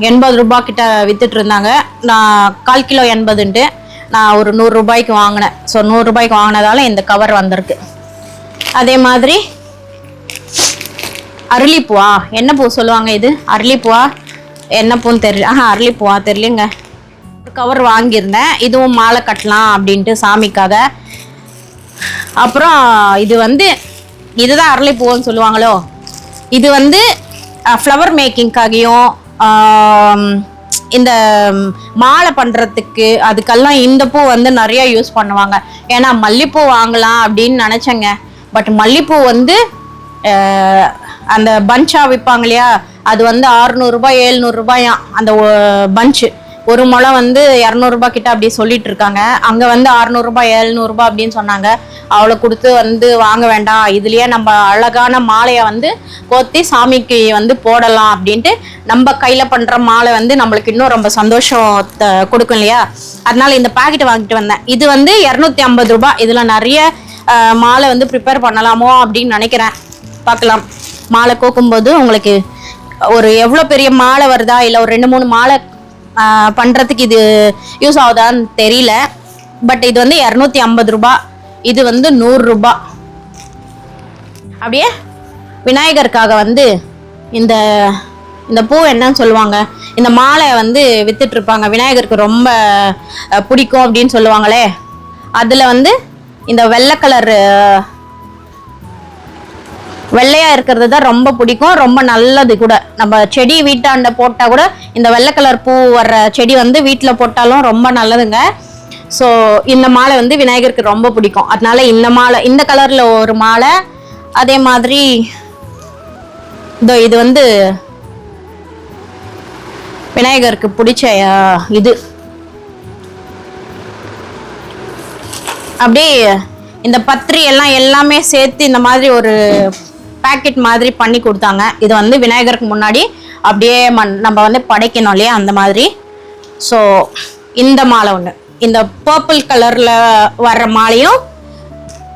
80 ரூபாய் கிட்ட வித்துட்டு இருந்தாங்க. நான் 1/4 கிலோ 80ன்ட்டு நான் ஒரு 100 ரூபாய்க்கு வாங்கினேன். ஸோ 100 ரூபாய்க்கு வாங்கினதால இந்த கவர் வந்திருக்கு. அதே மாதிரி அரளிப்பூவா, என்ன பூ சொல்லுவாங்க இது, அரளிப்பூவா என்ன பூன்னு தெரியல. அரளிப்பூவா தெரியலங்க. ஒரு கவர் வாங்கியிருந்தேன், இதுவும் மாலை கட்டலாம் அப்படின்ட்டு சாமிக்காக. அப்புறம் இது வந்து இதுதான் அரளிப்பூன்னு சொல்லுவாங்களோ, இது வந்து ஃப்ளவர் மேக்கிங்காகியும் இந்த மாலை பண்ணுறதுக்கு அதுக்கெல்லாம் இந்த பூ வந்து நிறைய யூஸ் பண்ணுவாங்க. ஏன்னா மல்லிப்பூ வாங்கலாம் அப்படின்னு நினச்சேங்க. பட் மல்லிப்பூ வந்து அந்த பஞ்சாக விற்பாங்க இல்லையா, அது வந்து 600 ரூபாய் 700 ரூபாயா அந்த பஞ்சு. ஒரு முளம் வந்து 200 ரூபாய் கிட்ட அப்படி சொல்லிட்டு இருக்காங்க. அங்கே வந்து 600 ரூபாய் 700 ரூபாய் அப்படின்னு சொன்னாங்க. அவளை கொடுத்து வந்து வாங்க வேண்டாம், இதுலேயே நம்ம அழகான மாலையை வந்து கோத்தி சாமிக்கு வந்து போடலாம் அப்படின்ட்டு, நம்ம கையில் பண்ணுற மாலை வந்து நம்மளுக்கு இன்னும் ரொம்ப சந்தோஷத்தை கொடுக்கும் இல்லையா. அதனால இந்த பாக்கெட் வாங்கிட்டு வந்தேன். இது வந்து 250 ரூபாய். இதில் நிறைய மாலை வந்து ப்ரிப்பேர் பண்ணலாமோ அப்படின்னு நினைக்கிறேன். பார்க்கலாம், மாலை கோக்கும்போது உங்களுக்கு ஒரு எவ்வளோ பெரிய மாலை வருதா, இல்லை ஒரு 2-3 மாலை பண்ணுறதுக்கு இது யூஸ் ஆகுதான்னு தெரியல. பட் இது வந்து 250 ரூபாய், இது வந்து 100 ரூபாய். அப்படியே விநாயகருக்காக வந்து இந்த பூ என்னன்னு சொல்லுவாங்க, இந்த மாலை வந்து வித்துட்டு இருப்பாங்க. விநாயகருக்கு ரொம்ப பிடிக்கும் அப்படின்னு சொல்லுவாங்களே, அதில் வந்து இந்த வெள்ளை கலர் வெள்ளையா இருக்கிறது தான் ரொம்ப பிடிக்கும், ரொம்ப நல்லது கூட. நம்ம செடி வீட்டாண்ட போட்டால் கூட இந்த வெள்ளை கலர் பூ வர்ற செடி வந்து வீட்டில் போட்டாலும் ரொம்ப நல்லதுங்க. ஸோ இந்த மாலை வந்து விநாயகருக்கு ரொம்ப பிடிக்கும். அதனால இந்த மாலை, இந்த கலரில் ஒரு மாலை. அதே மாதிரி இது வந்து விநாயகருக்கு பிடிச்ச இது. அப்படியே இந்த பத்திரி எல்லாமே சேர்த்து இந்த மாதிரி ஒரு பேக்கெட் மாதிரி பண்ணி கொடுத்தாங்க. இது வந்து விநாயகருக்கு முன்னாடி அப்படியே நம்ம வந்து படைக்கணும் இல்லையா, அந்த மாதிரி. ஸோ இந்த மாலை ஒன்று, இந்த பர்பிள் கலரில் வர்ற மாலையும்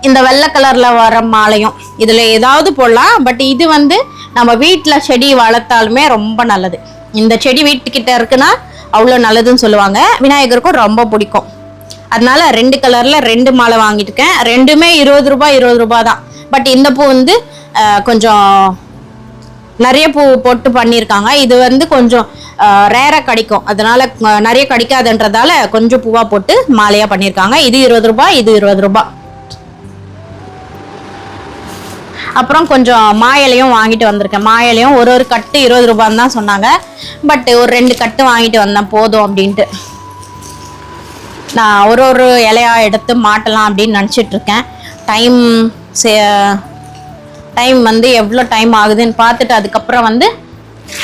இந்த வெள்ளை கலரில் வர மாலையும் இதில் ஏதாவது போடலாம். பட் இது வந்து நம்ம வீட்டில் செடி வளர்த்தாலுமே ரொம்ப நல்லது. இந்த செடி வீட்டுக்கிட்ட இருக்குன்னா அவ்வளோ நல்லதுன்னு சொல்லுவாங்க. விநாயகருக்கும் ரொம்ப பிடிக்கும். அதனால 2 கலர்ல 2 மாலை வாங்கிட்டுருக்கேன். ரெண்டுமே 20 ரூபாய் தான். பட் இந்த பூ வந்து கொஞ்சம் நிறைய பூ போட்டு பண்ணியிருக்காங்க. இது வந்து கொஞ்சம் ரேராக கிடைக்கும், அதனால நிறைய கிடைக்காதுன்றதால கொஞ்சம் பூவா போட்டு மாலையா பண்ணியிருக்காங்க. இது 20 ரூபாய், இது 20 ரூபாய். அப்புறம் கொஞ்சம் மாயிலையும் வாங்கிட்டு வந்திருக்கேன். மாயிலையும் ஒரு கட்டு 20 ரூபான்னு தான் சொன்னாங்க. பட் ஒரு 2 கட்டு வாங்கிட்டு வந்தேன் போதும் அப்படின்ட்டு. நான் ஒரு இலையா எடுத்து மாட்டலாம் அப்படின்னு நினச்சிட்டு இருக்கேன். டைம் வந்து எவ்வளோ டைம் ஆகுதுன்னு பார்த்துட்டு அதுக்கப்புறம் வந்து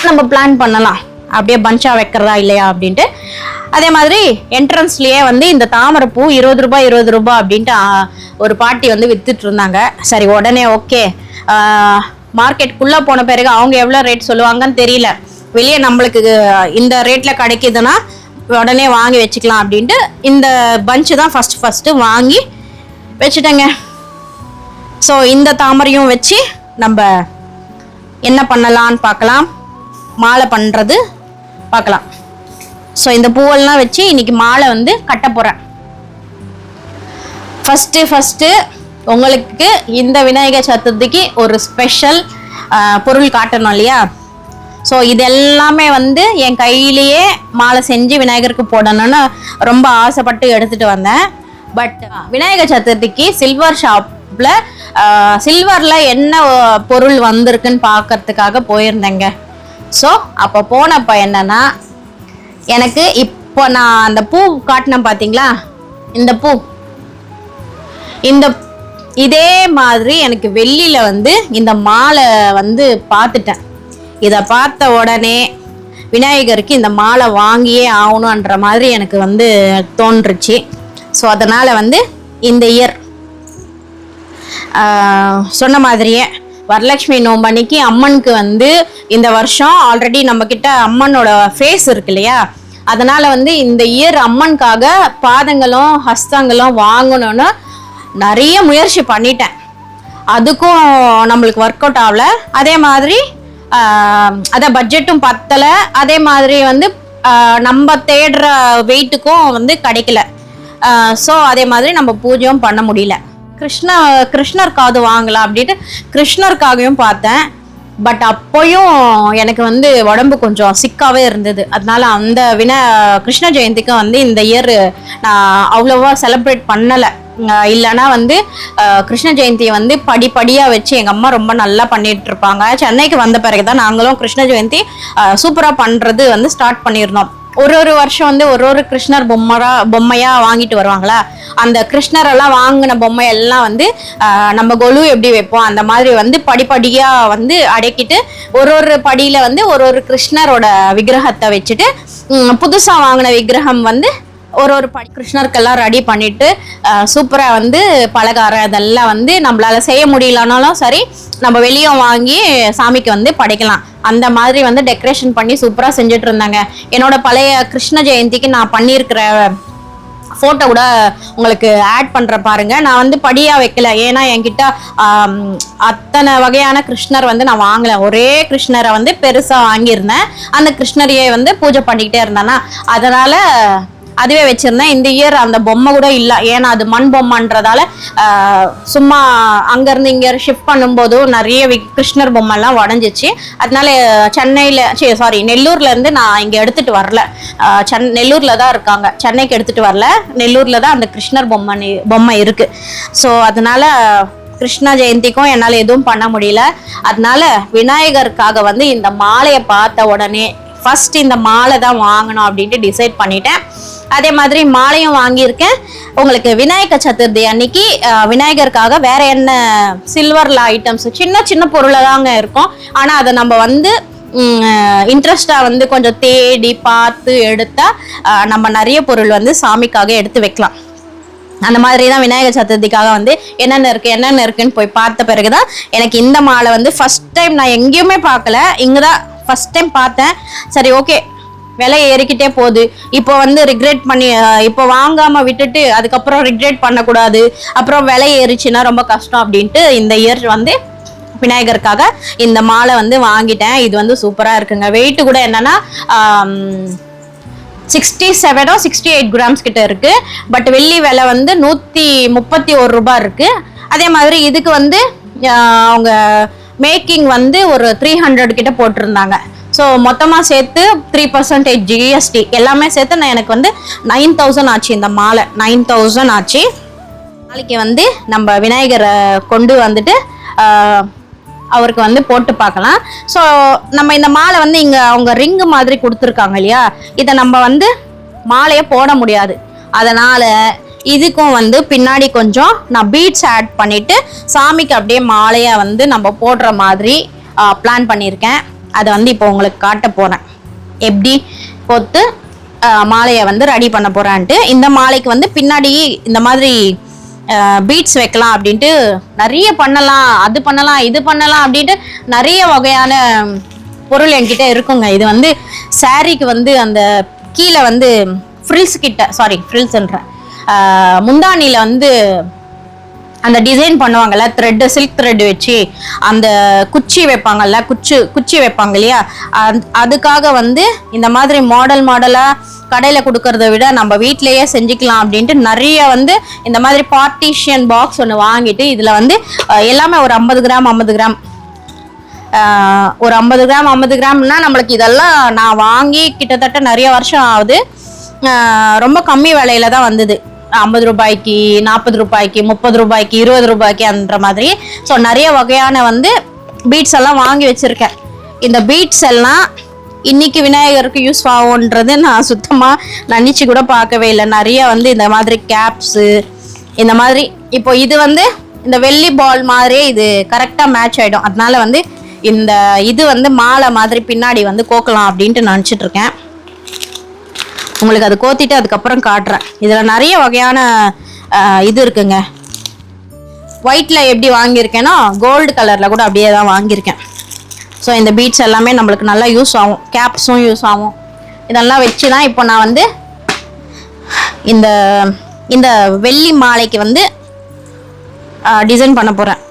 நம்ம பிளான் பண்ணலாம், அப்படியே பஞ்சா வைக்கிறதா இல்லையா அப்படின்ட்டு. அதே மாதிரி என்ட்ரன்ஸ்லயே வந்து இந்த தாமரைப்பூ 20 ரூபாய் அப்படின்ட்டு ஒரு பாட்டி வந்து வித்துட்டு இருந்தாங்க. சரி, உடனே ஓகே, மார்க்கெட்டுக்குள்ளே போன பிறகு அவங்க எவ்வளோ ரேட் சொல்லுவாங்கன்னு தெரியல. வெளியே நம்மளுக்கு இந்த ரேட்டில் கிடைக்கிதுன்னா உடனே வாங்கி வச்சுக்கலாம் அப்படின்ட்டு இந்த பஞ்சு தான் ஃபஸ்ட்டு வாங்கி வச்சுட்டேங்க. ஸோ இந்த தாமரையும் வச்சு நம்ம என்ன பண்ணலான்னு பார்க்கலாம், மாலை பண்ணுறது பார்க்கலாம். ஸோ இந்த பூவெல்லாம் வச்சு இன்னைக்கு மாலை வந்து கட்ட போகிறேன். ஃபஸ்ட்டு உங்களுக்கு இந்த விநாயகர் சதுர்த்திக்கு ஒரு ஸ்பெஷல் பொருள் காட்டணும் இல்லையா? ஸோ இது எல்லாமே வந்து என் கையிலேயே மாலை செஞ்சு விநாயகருக்கு போடணும்னு ரொம்ப ஆசைப்பட்டு எடுத்துகிட்டு வந்தேன். பட் விநாயகர் சதுர்த்திக்கு சில்வர் ஷாப்பில் சில்வரில் என்ன பொருள் வந்திருக்குன்னு பார்க்கறதுக்காக போயிருந்தேங்க. ஸோ அப்போ போனப்போ என்னன்னா, எனக்கு இப்போ நான் அந்த பூ காட்டினேன் பார்த்தீங்களா, இந்த பூ, இதே மாதிரி எனக்கு வெள்ளியில வந்து இந்த மாலை வந்து பார்த்துட்டேன். இதை பார்த்த உடனே விநாயகருக்கு இந்த மாலை வாங்கியே ஆகணுன்ற மாதிரி எனக்கு வந்து தோன்றுச்சு. ஸோ அதனால வந்து இந்த இயர் சொன்ன மாதிரியே வரலட்சுமி நோம்பன்னைக்கு அம்மனுக்கு வந்து இந்த வருஷம் ஆல்ரெடி நம்ம கிட்ட அம்மனோட ஃபேஸ் இருக்கு இல்லையா, அதனால வந்து இந்த இயர் அம்மனுக்காக பாதங்களும் ஹஸ்தங்களும் வாங்கணும்னு நிறைய முயற்சி பண்ணிட்டேன். அதுக்கும் நம்மளுக்கு ஒர்க் அவுட் ஆகல. அதே மாதிரி அதை பட்ஜெட்டும் பத்தலை. அதே மாதிரி வந்து நம்ம தேடுற வெயிட்டுக்கும் வந்து கிடைக்கல. ஸோ அதே மாதிரி நம்ம பூஜையும் பண்ண முடியல. கிருஷ்ணருக்காவது வாங்கலாம் அப்படின்ட்டு கிருஷ்ணருக்காகவும் பார்த்தேன். பட் அப்போயும் எனக்கு வந்து உடம்பு கொஞ்சம் சிக்காவே இருந்தது. அதனால அந்த கிருஷ்ண ஜெயந்திக்கும் வந்து இந்த இயர் நான் அவ்வளோவா செலிப்ரேட் பண்ணலை. இல்லைன்னா வந்து கிருஷ்ண ஜெயந்தியை வந்து படிப்படியாக வச்சு எங்கள் அம்மா ரொம்ப நல்லா பண்ணிட்டு இருப்பாங்க. சென்னைக்கு வந்த பிறகுதான் நாங்களும் கிருஷ்ண ஜெயந்தி சூப்பராக பண்ணுறது வந்து ஸ்டார்ட் பண்ணியிருந்தோம். ஒரு வருஷம் வந்து ஒரு கிருஷ்ணர் பொம்மையா வாங்கிட்டு வருவாங்களா, அந்த கிருஷ்ணரெல்லாம் வாங்கின பொம்மையெல்லாம் வந்து நம்ம கொலு எப்படி வைப்போம் அந்த மாதிரி வந்து படிப்படியா வந்து அடக்கிட்டு ஒரு படியில வந்து ஒரு கிருஷ்ணரோட விக்கிரகத்தை வச்சுட்டு புதுசா வாங்கின விக்கிரகம் வந்து ஒரு கிருஷ்ணருக்கெல்லாம் ரெடி பண்ணிட்டு சூப்பரா வந்து பலகாரம் அதெல்லாம் வந்து நம்மளால செய்ய முடியலனாலும் சரி நம்ம வெளியே வாங்கி சாமிக்கு வந்து படைக்கலாம். அந்த மாதிரி வந்து டெக்கரேஷன் பண்ணி சூப்பரா செஞ்சுட்டு இருந்தாங்க. என்னோட பழைய கிருஷ்ண ஜெயந்திக்கு நான் பண்ணியிருக்கிற ஃபோட்டோ கூட உங்களுக்கு ஆட் பண்ணுற பாருங்க. நான் வந்து படியாக வைக்கல, ஏன்னா என்கிட்ட அத்தனை வகையான கிருஷ்ணர் வந்து நான் வாங்கலை. ஒரே கிருஷ்ணரை வந்து பெருசாக வாங்கியிருந்தேன். அந்த கிருஷ்ணரையே வந்து பூஜை பண்ணிக்கிட்டே இருந்தேன்னா அதனால் அதுவே வச்சுருந்தேன். இந்த இயர் அந்த பொம்மை கூட இல்லை, ஏன்னா அது மண் பொம்மைன்றதால சும்மா அங்கேருந்து இங்கே ஷிஃப்ட் பண்ணும்போதும் நிறைய கிருஷ்ணர் பொம்மைலாம் உடஞ்சிச்சு. அதனால நெல்லூர்லேருந்து நான் இங்கே எடுத்துகிட்டு வரல. நெல்லூரில் தான் இருக்காங்க, சென்னைக்கு எடுத்துகிட்டு வரல. நெல்லூரில் தான் அந்த கிருஷ்ணர் பொம்மை இருக்குது. ஸோ அதனால கிருஷ்ண ஜெயந்திக்கும் என்னால் எதுவும் பண்ண முடியல. அதனால விநாயகருக்காக வந்து இந்த மாலையை பார்த்த உடனே ஃபர்ஸ்ட் இந்த மாலை தான் வாங்கணும் அப்படின்ட்டு டிசைட் பண்ணிட்டேன். அதே மாதிரி மாலையும் வாங்கியிருக்கேன். உங்களுக்கு விநாயகர் சதுர்த்தி அன்னைக்கு விநாயகருக்காக வேற என்ன சில்வர்ல ஐட்டம்ஸ் சின்ன சின்ன பொருளை தாங்க இருக்கும். ஆனால் அதை நம்ம வந்து இன்ட்ரெஸ்டா வந்து கொஞ்சம் தேடி பார்த்து எடுத்தா நம்ம நிறைய பொருள் வந்து சாமிக்காக எடுத்து வைக்கலாம். அந்த மாதிரி தான் விநாயகர் சதுர்த்திக்காக வந்து என்னென்ன இருக்குன்னு போய் பார்த்த பிறகுதான் எனக்கு இந்த மாலை வந்து ஃபர்ஸ்ட் டைம் நான் எங்கேயுமே பார்க்கல, இங்கதான் ஃபர்ஸ்ட் டைம் பார்த்தேன். சரி ஓகே, விலை ஏறிக்கிட்டே போகுது, இப்போ வந்து ரிக்ரெட் பண்ணி இப்போ வாங்காம விட்டுட்டு அதுக்கப்புறம் ரிக்ரெட் பண்ணக்கூடாது, அப்புறம் விலை ஏறிச்சுன்னா ரொம்ப கஷ்டம் அப்படின்ட்டு இந்த இயர் வந்து விநாயகருக்காக இந்த மாலை வந்து வாங்கிட்டேன். இது வந்து சூப்பரா இருக்குங்க. வெயிட் கூட என்னன்னா 67 or 68 கிராம்ஸ் கிட்ட இருக்கு. பட் வெள்ளி விலை வந்து 131 ரூபாய் இருக்கு. அதே மாதிரி இதுக்கு வந்து அவங்க மேக்கிங் வந்து ஒரு 300 கிட்ட போட்டிருந்தாங்க. ஸோ மொத்தமாக சேர்த்து 3% GST எல்லாமே சேர்த்து நான் எனக்கு வந்து 9000 ஆச்சு. இந்த மாலை 9000 ஆச்சு. நாளைக்கு வந்து நம்ம விநாயகரை கொண்டு வந்துட்டு அவருக்கு வந்து போட்டு பார்க்கலாம். ஸோ நம்ம இந்த மாலை வந்து இங்கே அவங்க ரிங்கு மாதிரி கொடுத்துருக்காங்க இல்லையா, இதை நம்ம வந்து மாலையை போட முடியாது. அதனால் இதுக்கும் வந்து பின்னாடி கொஞ்சம் நான் பீட்ஸ் ஆட் பண்ணிவிட்டு சாமிக்கு அப்படியே மாலையை வந்து நம்ம போடுற மாதிரி பிளான் பண்ணியிருக்கேன். அதை வந்து இப்போ உங்களுக்கு காட்ட போகிறேன், எப்படி போட்டு மாலையை வந்து ரெடி பண்ண போகிறான்ட்டு. இந்த மாலைக்கு வந்து பின்னாடி இந்த மாதிரி பீட்ஸ் வைக்கலாம் அப்படின்ட்டு நிறைய பண்ணலாம், அது பண்ணலாம் இது பண்ணலாம் அப்படின்ட்டு நிறைய வகையான பொருள் என்கிட்ட இருக்குங்க. இது வந்து சாரீக்கு வந்து அந்த கீழே வந்து ஃப்ரில்ஸ் கிட்ட, சாரி ஃப்ரில்ஸ்ன்றேன், முந்தானியில் வந்து அந்த டிசைன் பண்ணுவாங்கல்ல, த்ரெட்டு சில்க் த்ரெட் வச்சு அந்த குச்சி வைப்பாங்கல்ல, குச்சி வைப்பாங்க இல்லையா, அதுக்காக வந்து இந்த மாதிரி மாடலாக கடையில் கொடுக்கறத விட நம்ம வீட்டிலையே செஞ்சுக்கலாம் அப்படின்ட்டு நிறைய வந்து இந்த மாதிரி பார்ட்டிஷியன் பாக்ஸ் ஒன்று வாங்கிட்டு இதில் வந்து எல்லாமே ஒரு 50 கிராம் ஒரு 50 கிராம்னா நம்மளுக்கு இதெல்லாம் நான் வாங்கி கிட்டத்தட்ட நிறைய வருஷம் ஆகுது. ரொம்ப கம்மி விலையில தான் வந்தது. 50 ரூபாய்க்கு, 40 ரூபாய்க்கு, 30 ரூபாய்க்கு, 20 ரூபாய்க்கு அந்த மாதிரி. ஸோ நிறைய வகையான வந்து பீட்ஸ் எல்லாம் வாங்கி வச்சுருக்கேன். இந்த பீட்ஸ் எல்லாம் இன்னைக்கு விநாயகருக்கு யூஸ் ஆகும்ன்றது நான் சுத்தமாக நினச்சி கூட பார்க்கவே இல்லை. நிறைய வந்து இந்த மாதிரி கேப்ஸு, இந்த மாதிரி இப்போ இது வந்து இந்த வெள்ளி பால் மாதிரியே இது கரெக்டாக மேட்ச் ஆகிடும். அதனால வந்து இந்த இது வந்து மாலை மாதிரி பின்னாடி வந்து கோக்கலாம் அப்படின்ட்டு நினச்சிட்ருக்கேன். உங்களுக்கு அது கோத்திட்டு அதுக்கப்புறம் காட்டுறேன். இதில் நிறைய வகையான இது இருக்குங்க. ஒயிட்டில் எப்படி வாங்கியிருக்கேன்னா கோல்டு கலரில் கூட அப்படியே தான் வாங்கியிருக்கேன். ஸோ இந்த பீட்ஸ் எல்லாமே நம்மளுக்கு நல்லா யூஸ் ஆகும், கேப்ஸும் யூஸ் ஆகும். இதெல்லாம் வச்சு தான் இப்போ நான் வந்து இந்த இந்த வெள்ளி மாலைக்கு வந்து டிசைன் பண்ண போகிறேன்.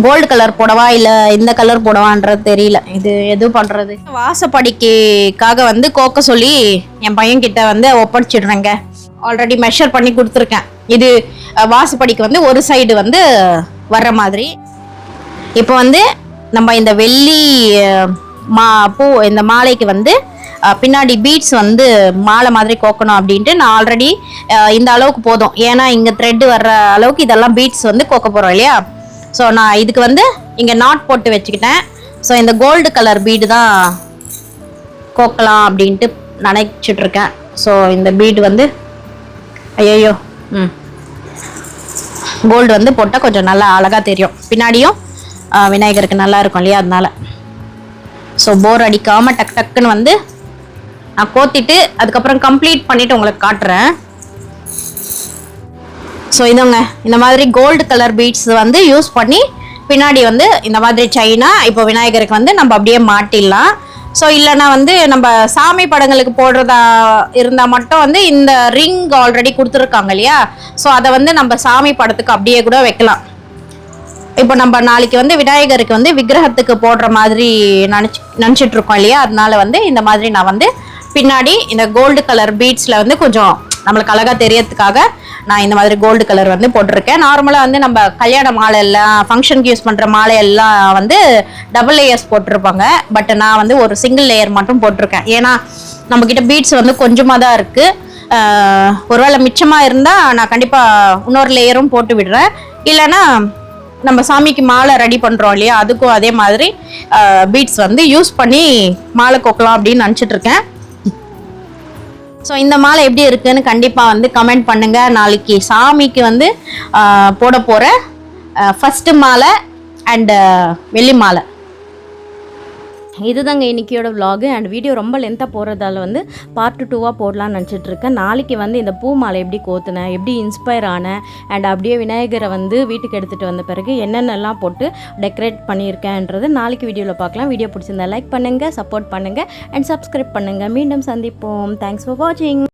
கோல்டு கலர் போடவா இல்லை இந்த கலர் போடவான்றது தெரியல. இது எது பண்ணுறது. வாசப்படிக்காக வந்து கோக்க சொல்லி என் பையன்கிட்ட வந்து ஒப்படைச்சிடுறேங்க. ஆல்ரெடி மெஷர் பண்ணி கொடுத்துருக்கேன். இது வாசப்படிக்கு வந்து ஒரு சைடு வந்து வர்ற மாதிரி. இப்போ வந்து நம்ம இந்த வெள்ளி பூ இந்த மாலைக்கு வந்து பின்னாடி பீட்ஸ் வந்து மாலை மாதிரி கோக்கணும் அப்படின்ட்டு நான் ஆல்ரெடி இந்த அளவுக்கு போதும், ஏன்னா இங்கே த்ரெட்டு வர்ற அளவுக்கு இதெல்லாம் பீட்ஸ் வந்து கோக்க போகிறோம் இல்லையா. ஸோ நான் இதுக்கு வந்து இங்கே நாட் போட்டு வச்சுக்கிட்டேன். ஸோ இந்த கோல்டு கலர் பீடு தான் கோக்கலாம் அப்படின்ட்டு நினைச்சிட்ருக்கேன். ஸோ இந்த பீடு வந்து ஐயோ கோல்டு வந்து போட்டால் கொஞ்சம் நல்லா அழகாக தெரியும், பின்னாடியும் விநாயகருக்கு நல்லா இருக்கும் இல்லையா, அதனால. ஸோ போர் அடிக்காமல் டக்குன்னு வந்து நான் கோத்திட்டு அதுக்கப்புறம் கம்ப்ளீட் பண்ணிவிட்டு உங்களுக்கு காட்டுறேன். ஸோ இதுங்க இந்த மாதிரி கோல்டு கலர் பீட்ஸ் வந்து யூஸ் பண்ணி பின்னாடி வந்து இந்த மாதிரி செயினா இப்போ விநாயகருக்கு வந்து நம்ம அப்படியே மாட்டிடலாம். ஸோ இல்லைன்னா வந்து நம்ம சாமி படங்களுக்கு போடுறதா இருந்தால் மட்டும் வந்து இந்த ரிங் ஆல்ரெடி கொடுத்துருக்காங்க இல்லையா, ஸோ அதை வந்து நம்ம சாமி படத்துக்கு அப்படியே கூட வைக்கலாம். இப்போ நம்ம நாளைக்கு வந்து விநாயகருக்கு வந்து விக்கிரகத்துக்கு போடுற மாதிரி நினச்சிட்டு இருக்கோம் இல்லையா, அதனால வந்து இந்த மாதிரி நான் வந்து பின்னாடி இந்த கோல்டு கலர் பீட்ஸில் வந்து கொஞ்சம் நம்மளுக்கு அழகாக தெரியறதுக்காக நான் இந்த மாதிரி கோல்டு கலர் வந்து போட்டிருக்கேன். நார்மலாக வந்து நம்ம கல்யாண மாலை எல்லாம் ஃபங்க்ஷனுக்கு யூஸ் பண்ணுற மாலை எல்லாம் வந்து டபுள் லேயர்ஸ் போட்டிருப்பாங்க. பட் நான் வந்து ஒரு சிங்கிள் லேயர் மட்டும் போட்டிருக்கேன். ஏன்னா நம்மக்கிட்ட பீட்ஸ் வந்து கொஞ்சமாக தான் இருக்குது. ஒருவேளை மிச்சமாக இருந்தால் நான் கண்டிப்பாக இன்னொரு லேயரும் போட்டு விடுறேன். இல்லைன்னா நம்ம சாமிக்கு மாலை ரெடி பண்ணுறோம் இல்லையா, அதுக்கும் அதே மாதிரி பீட்ஸ் வந்து யூஸ் பண்ணி மாலை கோக்கலாம் அப்படின்னு நினச்சிட்ருக்கேன். ஸோ இந்த மாலை எப்படி இருக்குன்னு கண்டிப்பாக வந்து கமெண்ட் பண்ணுங்கள். நாளைக்கு சாமிக்கு வந்து போட போகிற ஃபஸ்ட்டு மாலை அண்டு வெள்ளி மாலை இதுதாங்க இன்றைக்கியோட விலாகு. அண்ட் வீடியோ ரொம்ப லென்த்தாக போகிறதால வந்து பார்ட் 2வாக போடலான்னு நினச்சிட்ருக்கேன். நாளைக்கு வந்து இந்த பூ மாலை எப்படி கோத்துனேன், எப்படி இன்ஸ்பயர் ஆனேன், அண்ட் அப்படியே விநாயகரை வந்து வீட்டுக்கு எடுத்துகிட்டு வந்த பிறகு என்னென்னலாம் போட்டு டெக்கரேட் பண்ணியிருக்கேன்றது நாளைக்கு வீடியோவில் பார்க்கலாம். வீடியோ பிடிச்சிருந்தா லைக் பண்ணுங்கள், சப்போர்ட் பண்ணுங்கள் அண்ட் சப்ஸ்கிரைப் பண்ணுங்கள். மீண்டும் சந்திப்போம். தேங்க்ஸ் ஃபார் வாட்சிங்.